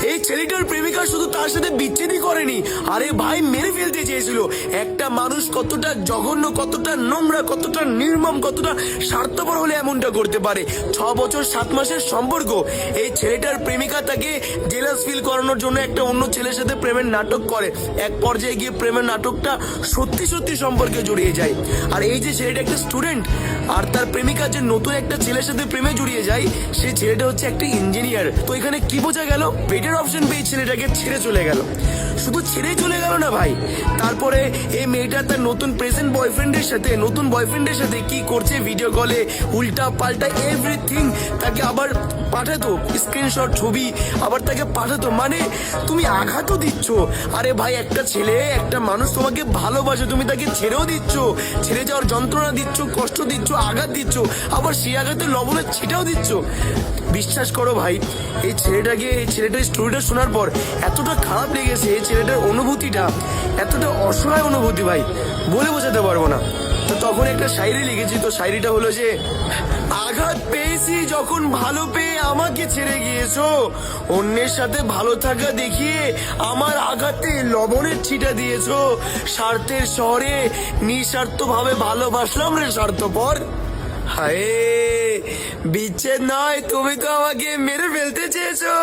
এই ছেলেটার প্রেমিকা শুধু তার সাথে বিচ্ছেদই করেনি, আরে ভাই মেরে ফেলতে চেয়েছিল। একটা মানুষ কতটা জঘন্য, কতটা নোংরা, কতটা নির্মম, কতটা স্বার্থপর হলে এমনটা করতে পারে। 6 বছর 7 মাসের সম্পর্ক। এই ছেলেটার প্রেমিকা তাকে জেলাস ফিল করানোর জন্য একটা অন্য ছেলের সাথে প্রেমের নাটক করে। এক পর্যায়ে গিয়ে প্রেমের নাটকটা সত্যি সত্যি সম্পর্কে জড়িয়ে যায়। আর এই যে ছেলেটা একটা স্টুডেন্ট, আর তার প্রেমিকা যে নতুন একটা ছেলের সাথে প্রেমে জড়িয়ে যায়, সেই ছেলেটা হচ্ছে একটা ইঞ্জিনিয়ার। তো এখানে কি বোঝা গেল? বেটার অপশন পেয়ে ছেলেটাকে ছেড়ে চলে গেল। শুধু ছেড়ে চলে গেল না ভাই, তারপরে এই মেয়েটা তার নতুন প্রেজেন্ট বয়ফ্রেন্ডের সাথে কি করছে ভিডিও কলে উল্টা পাল্টা এভরিথিং তাকে আবার পাঠাতো, স্ক্রিনশট ছবি আবার তাকে পাঠাতো। মানে তুমি আঘাতও দিচ্ছ। আরে ভাই একটা ছেলে, একটা মানুষ তোমাকে ভালোবাসে, তুমি তাকে ছেড়েও দিচ্ছ, ছেড়ে যাওয়ার যন্ত্রণা দিচ্ছ, কষ্ট দিচ্ছ, আঘাত দিচ্ছ, আবার সেই আঘাতে লবণের ছিটাও দিচ্ছ। বিশ্বাস করো ভাই, এই ছেলেটার স্টোরিটা শোনার পর এতটা খারাপ লেগেছে, এই ছেলেটার অনুভূতিটা এতটা অসহায় অনুভূতি ভাই, বলে বোঝাতে পারবো না। তো তখন একটা শায়রি লিখেছি, তো শায়রিটা হলো যে, আঘাত পেয়েছি যখন ভালো পেয়ে আমাকে ছেড়ে গিয়েছো, অন্যের সাথে ভালো থাকা দেখিয়ে আমার আঘাতে লবণের ছিটা দিয়েছো, স্বার্থের শহরে নিঃস্বার্থ ভাবে ভালোবাসলাম রে স্বার্থপর। হায়, বিচ্ছেদ নয়, তুমি তো আমাকে মেরে ফেলতে চেয়েছো।